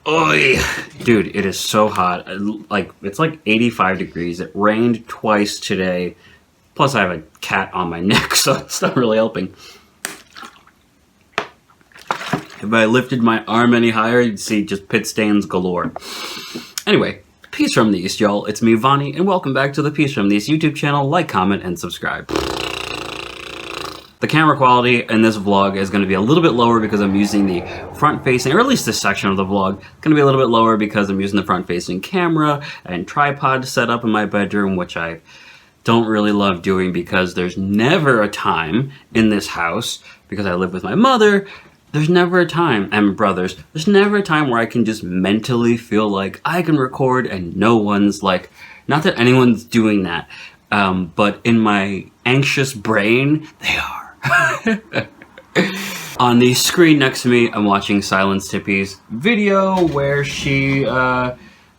Oy. Dude, it is so hot. Like, it's like 85 degrees. It rained twice today. Plus, I have a cat on my neck, so it's not really helping. If I lifted my arm any higher, you'd see just pit stains galore. Anyway, peace from the East, y'all. It's me, Vonni, and welcome back to the Peace from the East YouTube channel. Like, comment, and subscribe. The camera quality in this vlog is going to be a little bit lower because I'm using the front-facing, or at least this section of the vlog, going to be a little bit lower because I'm using the front-facing camera and tripod set up in my bedroom, which I don't really love doing because there's never a time in this house, because I live with my mother, there's never a time, and my brothers, there's never a time where I can just mentally feel like I can record and no one's like, not that anyone's doing that, but in my anxious brain, they are. On the screen next to me, I'm watching Silence Tippy's video where she,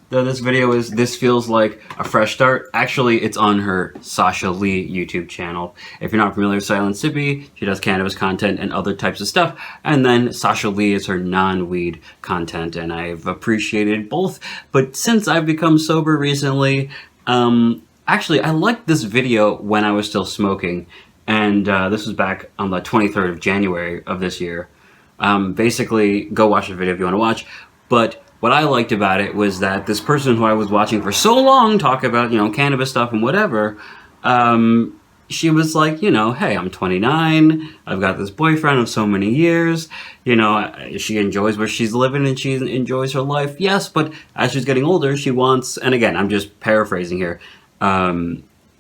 this video is This Feels Like a Fresh Start. Actually, it's on her Sasha Lee YouTube channel. If you're not familiar with Silence Tippy, she does cannabis content and other types of stuff. And then Sasha Lee is her non-weed content, and I've appreciated both. But since I've become sober recently, actually, I liked this video when I was still smoking. And this was back on the 23rd of January of this year. Basically, go watch the video if you want to watch. But what I liked about it was that this person who I was watching for so long talk about, you know, cannabis stuff and whatever, she was like, you know, hey, I'm 29, I've got this boyfriend of so many years, you know, she enjoys where she's living and she enjoys her life, yes, but as she's getting older, she wants, and again, I'm just paraphrasing here,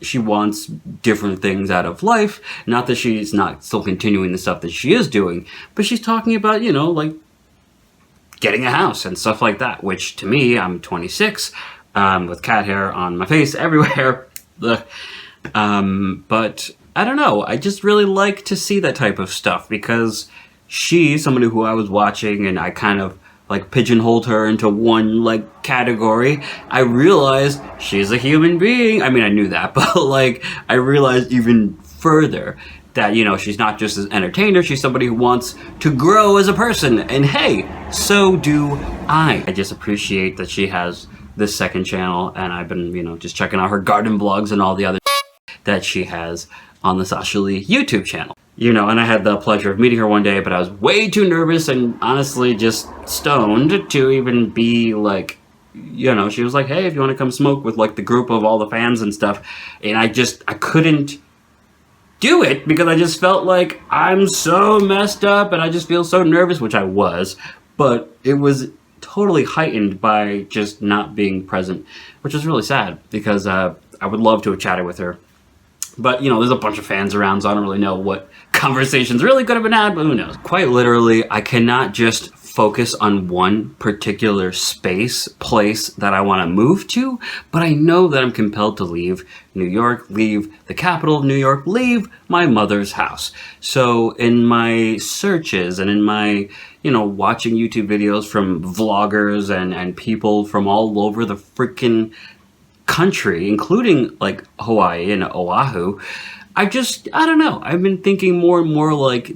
she wants different things out of life. Not that she's not still continuing the stuff that she is doing, but she's talking about, you know, like getting a house and stuff like that, which to me, I'm 26, with cat hair on my face everywhere. But I don't know, I just really like to see that type of stuff because she's somebody who I was watching and I kind of like pigeonholed her into one like category. I realized she's a human being. I mean, I knew that, but like I realized even further that, you know, she's not just an entertainer, she's somebody who wants to grow as a person. And hey, so do I. I just appreciate that she has this second channel, and I've been, you know, just checking out her garden vlogs and all the other that she has on the Sasha Lee YouTube channel. You know, and I had the pleasure of meeting her one day, but I was way too nervous and honestly just stoned to even be like, you know, she was like, hey, if you want to come smoke with like the group of all the fans and stuff. And I couldn't do it because I just felt like I'm so messed up and I just feel so nervous, which I was, but it was totally heightened by just not being present, which was really sad because I would love to have chatted with her. But, you know, there's a bunch of fans around, so I don't really know what conversations really could have been had, but who knows. Quite literally, I cannot just focus on one particular place that I want to move to, but I know that I'm compelled to leave New York, leave the capital of New York, leave my mother's house. So in my searches and in my, you know, watching YouTube videos from vloggers and people from all over the freaking country, including like Hawaii and Oahu, I don't know. I've been thinking more and more like,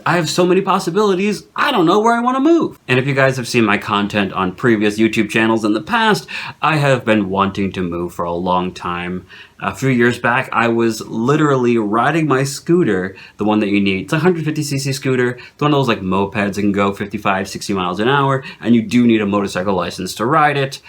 I have so many possibilities, I don't know where I want to move. And if you guys have seen my content on previous YouTube channels in the past, I have been wanting to move for a long time. A few years back, I was literally riding my scooter, the one that you need. It's a 150cc scooter, the one of those like mopeds that can go 55, 60 miles an hour, and you do need a motorcycle license to ride it.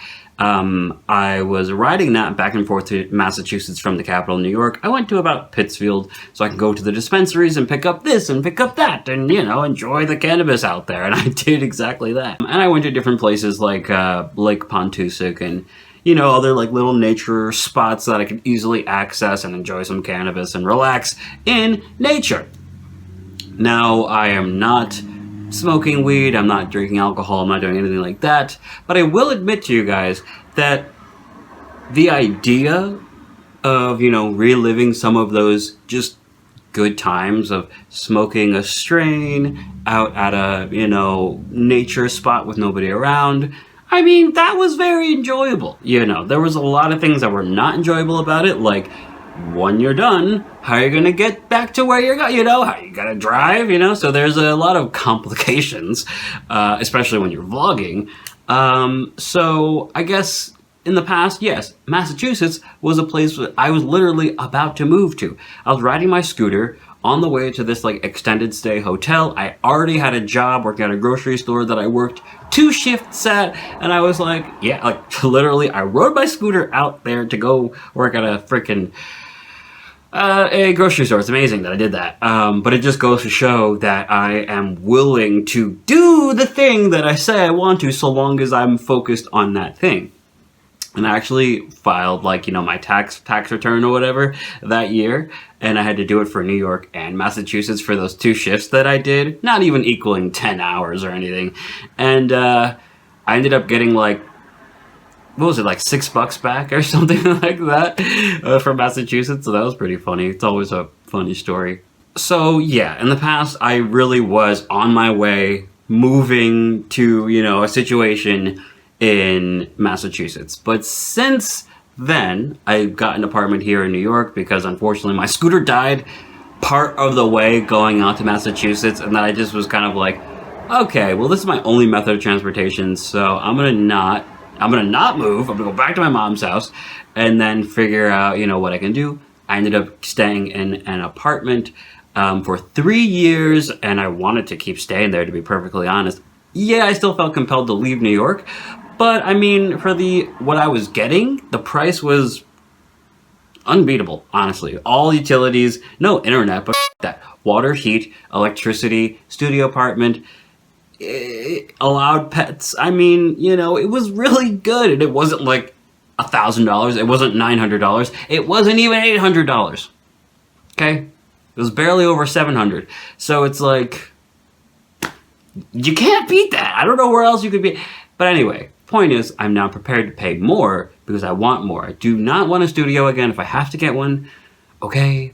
I was riding that back and forth to Massachusetts from the capital, New York. I went to about Pittsfield so I could go to the dispensaries and pick up this and pick up that and, you know, enjoy the cannabis out there. And I did exactly that. And I went to different places like Lake Pontusic and, you know, other like little nature spots that I could easily access and enjoy some cannabis and relax in nature. Now, I am not smoking weed, I'm not drinking alcohol, I'm not doing anything like that, but I will admit to you guys that the idea of, you know, reliving some of those just good times of smoking a strain out at a, you know, nature spot with nobody around, I mean, that was very enjoyable. You know, there was a lot of things that were not enjoyable about it, like when you're done, how are you going to get back to where you're going? You know, how you got to drive, you know? So there's a lot of complications, especially when you're vlogging. So I guess in the past, yes, Massachusetts was a place that I was literally about to move to. I was riding my scooter on the way to this like extended stay hotel. I already had a job working at a grocery store that I worked 2 shifts at, and I was like, yeah, like literally I rode my scooter out there to go work at a freaking a grocery store. It's amazing that I did that. But it just goes to show that I am willing to do the thing that I say I want to, so long as I'm focused on that thing. And I actually filed like, my tax return or whatever that year. And I had to do it for New York and Massachusetts for those 2 shifts that I did. Not even equaling 10 hours or anything. And I ended up getting like, what was it, like $6 back or something like that from Massachusetts. So that was pretty funny. It's always a funny story. So yeah, in the past, I really was on my way moving to, a situation in Massachusetts. But since then, I got an apartment here in New York because unfortunately my scooter died part of the way going out to Massachusetts, and then I just was kind of like, okay, well, this is my only method of transportation, so I'm gonna not move. I'm gonna go back to my mom's house and then figure out, what I can do. I ended up staying in an apartment for 3 years, and I wanted to keep staying there, to be perfectly honest. Yeah, I still felt compelled to leave New York, but I mean, for what I was getting, the price was unbeatable, honestly. All utilities, no internet, but that. Water, heat, electricity, studio apartment, allowed pets. I mean, it was really good. And it wasn't like $1,000. It wasn't $900. It wasn't even $800. Okay? It was barely over $700. So it's like, you can't beat that. I don't know where else you could be. But anyway, point is, I'm now prepared to pay more because I want more. I do not want a studio again. If I have to get one, okay.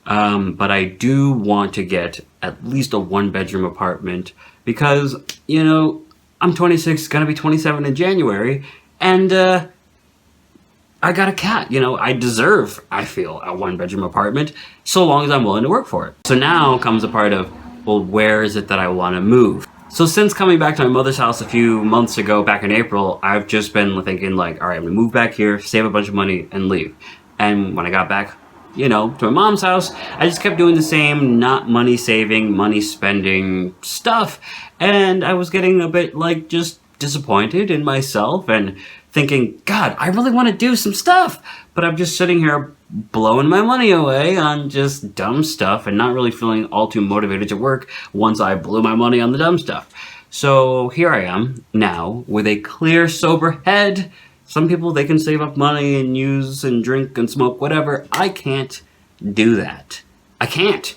But I do want to get at least a 1-bedroom apartment because, I'm 26, gonna be 27 in January, and I got a cat. I deserve, I feel, a 1-bedroom apartment so long as I'm willing to work for it. So now comes the part of, well, where is it that I want to move? So since coming back to my mother's house a few months ago, back in April, I've just been thinking like, all right, I'm gonna move back here, save a bunch of money, and leave. And when I got back, to my mom's house, I just kept doing the same not money saving, money spending stuff. And I was getting a bit just disappointed in myself and thinking, God, I really want to do some stuff. But I'm just sitting here blowing my money away on just dumb stuff and not really feeling all too motivated to work once I blew my money on the dumb stuff. So here I am now with a clear, sober head. Some people, they can save up money and use and drink and smoke, whatever. I can't do that. I can't.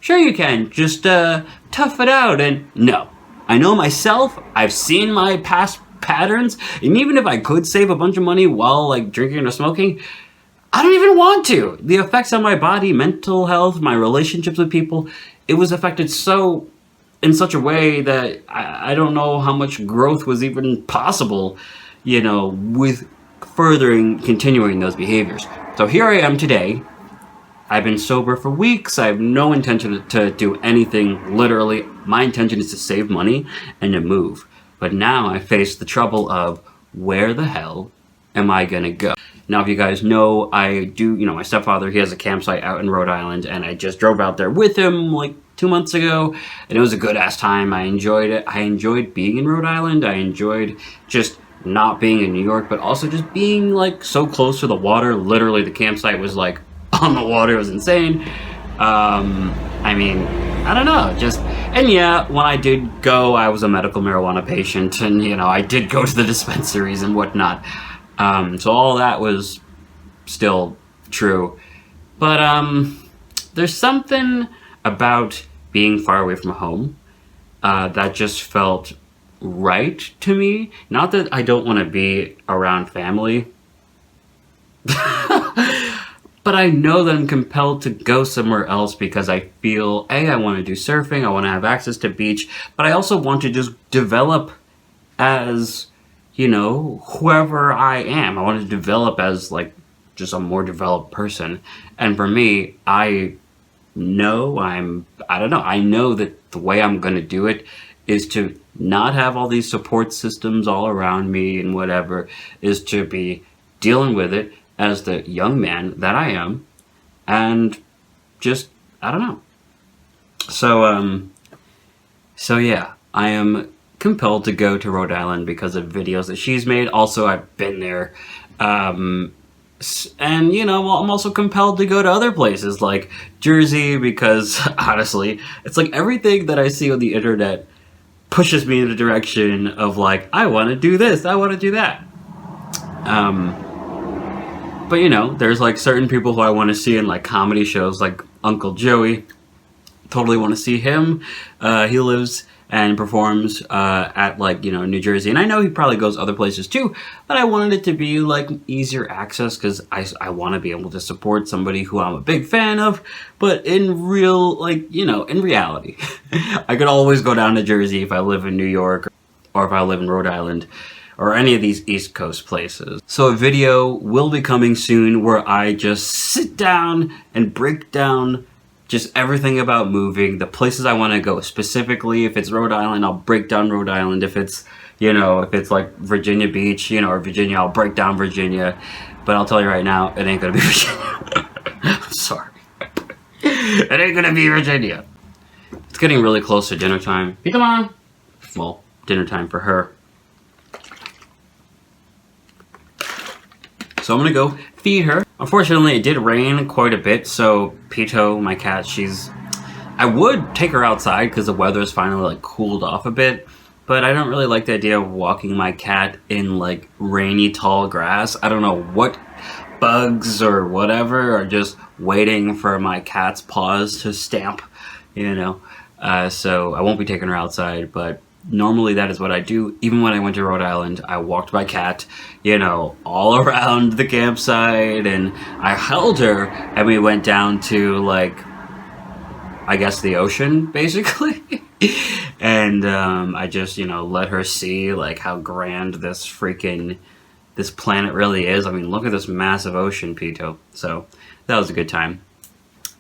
Sure you can. Just tough it out. And no. I know myself. I've seen my past patterns. And even if I could save a bunch of money while drinking or smoking, I don't even want to. The effects on my body, mental health, my relationships with people, it was affected in such a way that I don't know how much growth was even possible, with continuing those behaviors. So here I am today. I've been sober for weeks. I have no intention to do anything, literally. My intention is to save money and to move. But now I face the trouble of where the hell am I gonna go? Now, if you guys know, I do, my stepfather, he has a campsite out in Rhode Island, and I just drove out there with him 2 months ago, and it was a good ass time. I enjoyed it. I enjoyed being in Rhode Island. I enjoyed just not being in New York, but also just being so close to the water. Literally, the campsite was on the water. It was insane. I mean, I don't know, and yeah, when I did go, I was a medical marijuana patient, and I did go to the dispensaries and whatnot. So all that was still true. But there's something about being far away from home that just felt right to me. Not that I don't want to be around family, but I know that I'm compelled to go somewhere else because I feel, I want to do surfing, I want to have access to beach, but I also want to just develop as, whoever I am. I want to develop as just a more developed person. And for me, I know that the way I'm going to do it is to not have all these support systems all around me and whatever, is to be dealing with it as the young man that I am, and just, I don't know. So yeah, I am compelled to go to Rhode Island because of videos that she's made. Also, I've been there. And, you know, I'm also compelled to go to other places like Jersey because, honestly, it's like everything that I see on the internet pushes me in the direction of, like, I want to do this, I want to do that. But, you know, there's, like, certain people who I want to see in, like, comedy shows, like Uncle Joey. Totally want to see him. He lives and performs at, like, you know, New Jersey. And I know he probably goes other places too, but I wanted it to be, like, easier access because I want to be able to support somebody who I'm a big fan of. But in real, like, you know, in reality, I could always go down to Jersey if I live in New York or if I live in Rhode Island or any of these East Coast places. So a video will be coming soon where I just sit down and break down just everything about moving, the places I want to go. Specifically, if it's Rhode Island, I'll break down Rhode Island. If it's, you know, if it's like Virginia Beach, you know, or Virginia, I'll break down Virginia. But I'll tell you right now, it ain't gonna be Virginia. I'm sorry. It ain't gonna be Virginia. It's getting really close to dinner time. Come on. Well, dinner time for her. So I'm gonna go feed her. Unfortunately, it did rain quite a bit, so Pito, my cat, I would take her outside because the weather has finally, like, cooled off a bit, but I don't really like the idea of walking my cat in, like, rainy, tall grass. I don't know what bugs or whatever are just waiting for my cat's paws to stamp, you know. So I won't be taking her outside, but normally that is what I do. Even when I went to Rhode Island, I walked my cat, you know, all around the campsite, and I held her, and we went down to, like, I guess the ocean, basically. And I just, you know, let her see, like, how grand this planet really is. I mean, look at this massive ocean, Pito. So that was a good time.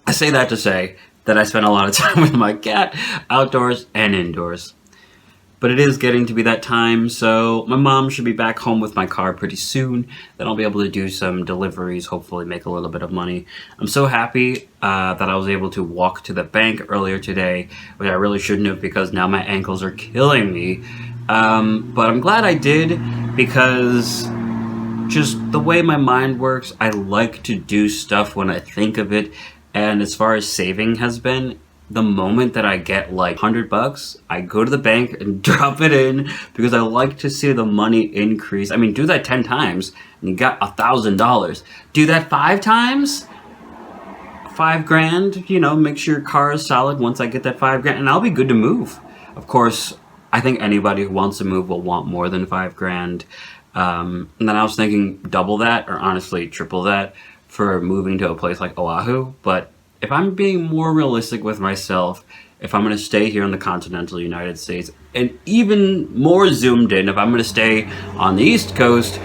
I say that to say that I spent a lot of time with my cat, outdoors and indoors. But it is getting to be that time, so my mom should be back home with my car pretty soon. Then I'll be able to do some deliveries, hopefully make a little bit of money. I'm so happy that I was able to walk to the bank earlier today, which I really shouldn't have because now my ankles are killing me. But I'm glad I did because just the way my mind works, I like to do stuff when I think of it. And as far as saving has been, the moment that I get like $100, I go to the bank and drop it in because I like to see the money increase. I mean, do that 10 times and you got $1,000. Do that 5 times, $5,000, you know, make sure your car is solid once I get that $5,000 and I'll be good to move. Of course, I think anybody who wants to move will want more than $5,000. And then I was thinking double that or honestly triple that for moving to a place like Oahu, but if I'm being more realistic with myself, if I'm going to stay here in the continental United States, and even more zoomed in, if I'm going to stay on the East Coast,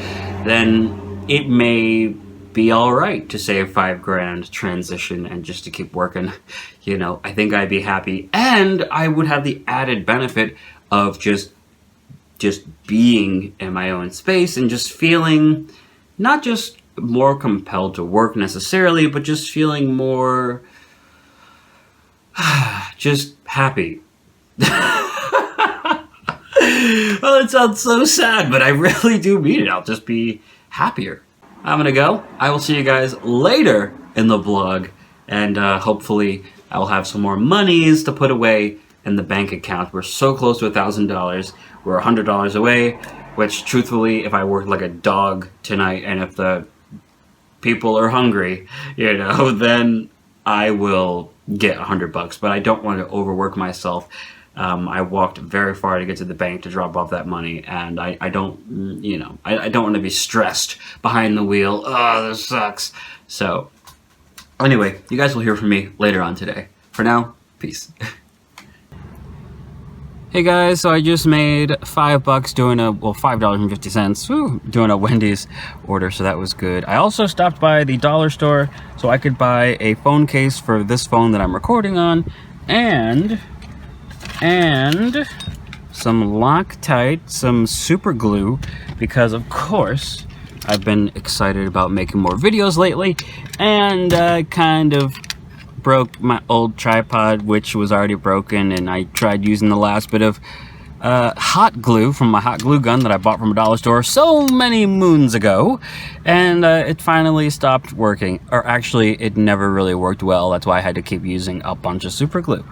then it may be all right to save $5,000 transition and just to keep working. You know, I think I'd be happy, and I would have the added benefit of just being in my own space and just feeling not just more compelled to work necessarily, but just feeling more just happy. Well, it sounds so sad, but I really do mean it. I'll just be happier. I'm gonna go. I will see you guys later in the vlog, and hopefully I will have some more monies to put away in the bank account. We're so close to $1,000. We're $100 away, which truthfully, if I work like a dog tonight and if the people are hungry, you know, then I will get $100, but I don't want to overwork myself. I walked very far to get to the bank to drop off that money, and I don't, you know, I don't want to be stressed behind the wheel. Oh, this sucks. So, anyway, you guys will hear from me later on today. For now, peace. Hey guys, so I just made $5 doing $5.50, doing a Wendy's order, so that was good. I also stopped by the dollar store so I could buy a phone case for this phone that I'm recording on, and some Loctite, some super glue, because of course I've been excited about making more videos lately, and I kind of broke my old tripod, which was already broken, and I tried using the last bit of hot glue from my hot glue gun that I bought from a dollar store so many moons ago, and it finally stopped working. Or actually, it never really worked well. That's why I had to keep using a bunch of super glue.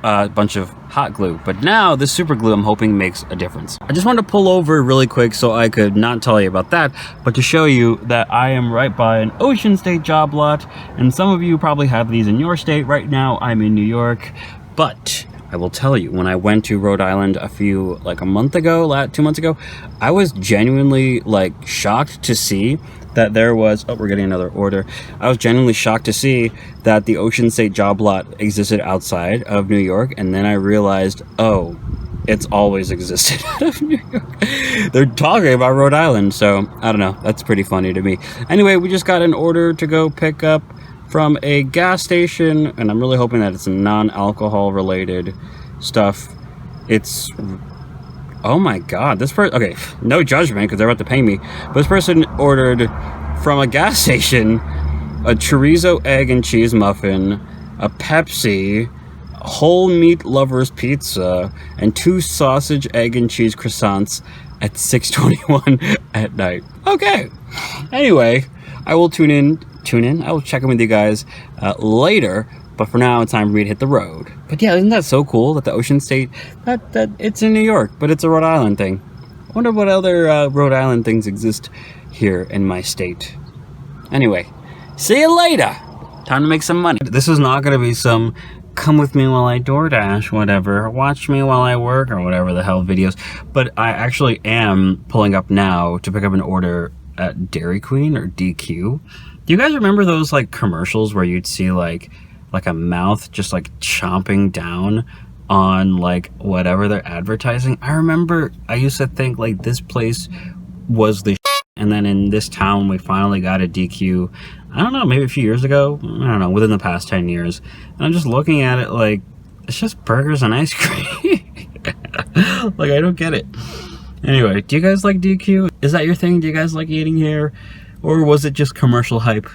A bunch of hot glue, but now this super glue I'm hoping makes a difference. I just wanted to pull over really quick so I could not tell you about that, but to show you that I am right by an Ocean State job lot, and some of you probably have these in your state. Right now I'm in New York, but I will tell you, when I went to Rhode Island a month ago, 2 months ago, I was genuinely like shocked to see that there was, oh, we're getting another order. I was genuinely shocked to see that the Ocean State job lot existed outside of New York, and then I realized, oh, it's always existed out of New York. They're talking about Rhode Island, so I don't know, that's pretty funny to me. Anyway, we just got an order to go pick up from a gas station, and I'm really hoping that it's non-alcohol related stuff. It's, oh my god, this person, okay, no judgment because they're about to pay me, but this person ordered from a gas station a chorizo egg and cheese muffin, a Pepsi, whole meat lovers pizza, and 2 sausage, egg, and cheese croissants at 6:21 at night. Okay, anyway, I will tune in, I will check in with you guys later, but for now it's time for me to hit the road. But yeah, isn't that so cool that the Ocean State, that it's in New York, but it's a Rhode Island thing. I wonder what other Rhode Island things exist here in my state. Anyway, see you later. Time to make some money. This is not going to be some come with me while I DoorDash, whatever, watch me while I work, or whatever the hell videos. But I actually am pulling up now to pick up an order at Dairy Queen or DQ. Do you guys remember those like commercials where you'd see like a mouth just like chomping down on like whatever they're advertising? I remember I used to think like this place was the and then in this town we finally got a DQ, I don't know, maybe a few years ago, I don't know, within the past 10 years, and I'm just looking at it like it's just burgers and ice cream. Like, I don't get it. Anyway, do you guys like DQ? Is that your thing? Do you guys like eating here? Or was it just commercial hype,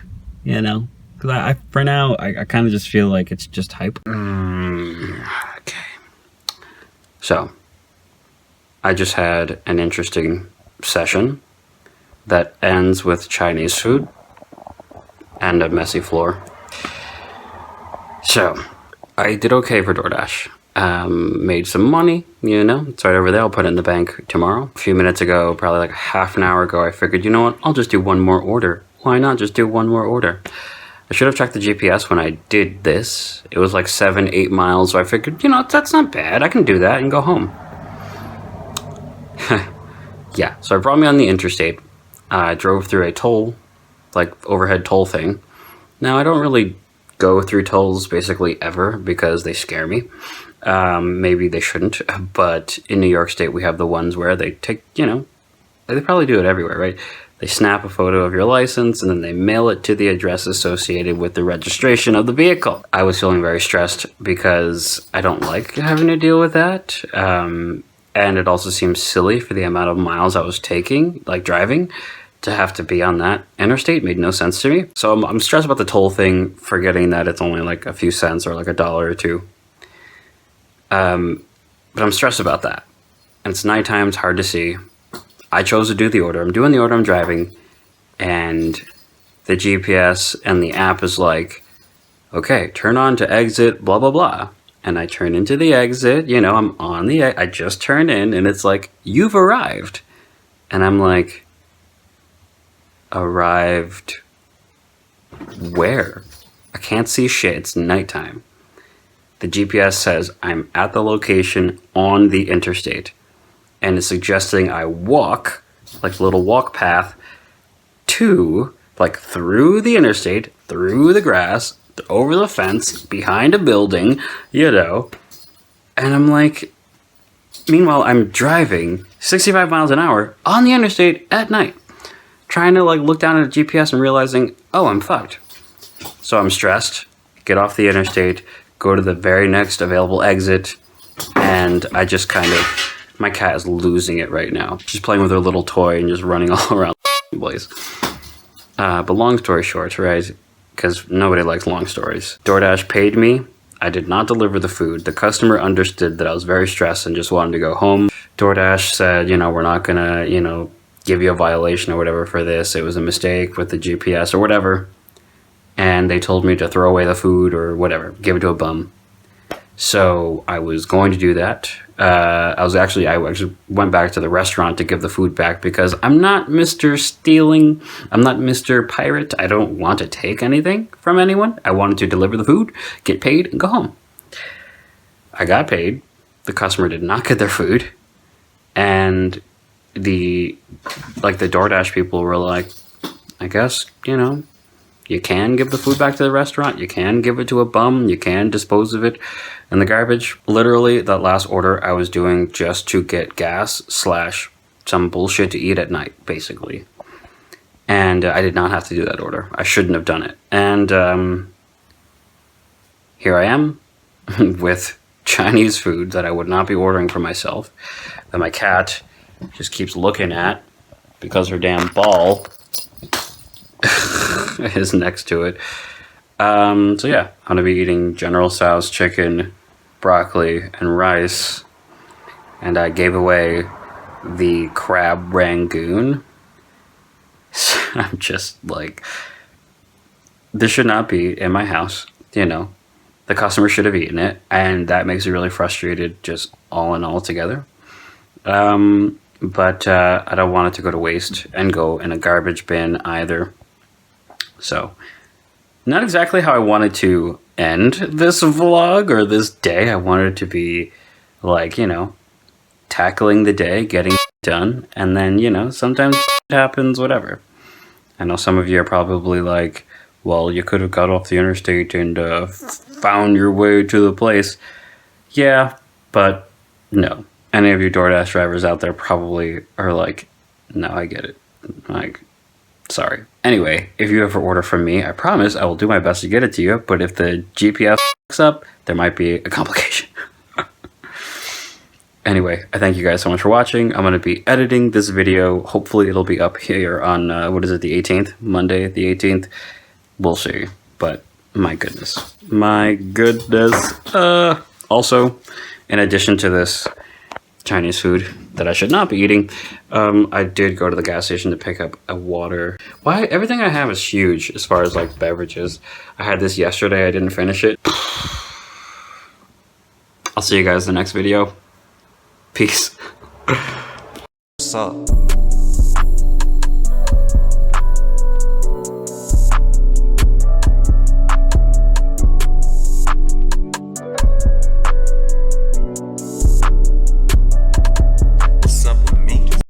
you know? Because I for now, I kind of just feel like it's just hype. Okay. So, I just had an interesting session that ends with Chinese food and a messy floor. So, I did okay for DoorDash. Made some money, you know, it's right over there. I'll put it in the bank tomorrow. A few minutes ago, probably like half an hour ago, I figured, you know what, I'll just do one more order. Why not just do one more order? I should have checked the GPS when I did this. It was like 7-8 miles, so I figured, you know, that's not bad. I can do that and go home. Yeah, so it brought me on the interstate. I drove through a toll, like overhead toll thing. Now, I don't really go through tolls basically ever because they scare me. Maybe they shouldn't, but in New York State we have the ones where they take, you know, they probably do it everywhere, right? They snap a photo of your license and then they mail it to the address associated with the registration of the vehicle. I was feeling very stressed because I don't like having to deal with that. And it also seems silly for the amount of miles I was taking, like driving, to have to be on that interstate. Made no sense to me. So I'm stressed about the toll thing, forgetting that it's only like a few cents or like $1 or $2. But I'm stressed about that. And it's nighttime, it's hard to see. I chose to do the order. I'm doing the order, I'm driving, and the GPS and the app is like, okay, turn on to exit, blah, blah, blah. And I turn into the exit, you know, I'm on the, I just turned in, and it's like, you've arrived. And I'm like, arrived where? I can't see shit, it's nighttime. The GPS says I'm at the location on the interstate, and it's suggesting I walk, like a little walk path, to, like, through the interstate, through the grass, over the fence, behind a building, you know. And I'm like, meanwhile, I'm driving 65 miles an hour on the interstate at night, trying to, like, look down at a GPS and realizing, oh, I'm fucked. So I'm stressed, get off the interstate, go to the very next available exit, and I just kind of My cat is losing it right now. She's playing with her little toy and just running all around the place. But long story short, right? Because nobody likes long stories. DoorDash paid me. I did not deliver the food. The customer understood that I was very stressed and just wanted to go home. DoorDash said, you know, we're not gonna, you know, give you a violation or whatever for this. It was a mistake with the GPS or whatever. And they told me to throw away the food or whatever, give it to a bum. So I was going to do that. I actually went back to the restaurant to give the food back because I'm not Mr. Stealing. I'm not Mr. Pirate. I don't want to take anything from anyone. I wanted to deliver the food, get paid, and go home. I got paid. The customer did not get their food. And the DoorDash people were like, I guess, you know, you can give the food back to the restaurant. You can give it to a bum. You can dispose of it in the garbage. Literally, that last order I was doing just to get gas / some bullshit to eat at night, basically. And I did not have to do that order. I shouldn't have done it. And here I am with Chinese food that I would not be ordering for myself, that my cat just keeps looking at because her damn ball is next to it. So yeah, I'm gonna be eating General Tso's chicken, broccoli, and rice. And I gave away the crab rangoon. So I'm just like, this should not be in my house, you know. The customer should have eaten it, and that makes me really frustrated, just all in all together. But I don't want it to go to waste and go in a garbage bin either. So, not exactly how I wanted to end this vlog or this day. I wanted it to be like, you know, tackling the day, getting done, and then, you know, sometimes it happens, whatever. I know some of you are probably like, well, you could have got off the interstate and found your way to the place. Yeah, but no. Any of you DoorDash drivers out there probably are like, no, I get it. Like, sorry. Anyway, if you ever order from me, I promise I will do my best to get it to you, but if the GPS fucks up, there might be a complication. Anyway, I thank you guys so much for watching. I'm going to be editing this video. Hopefully it'll be up here on, the 18th? Monday, the 18th? We'll see. But, my goodness. My goodness. Also, in addition to this Chinese food that I should not be eating, I did go to the gas station to pick up a water. Why? Everything I have is huge as far as like beverages. I had this yesterday. I didn't finish it. I'll see you guys in the next video. Peace. What's up?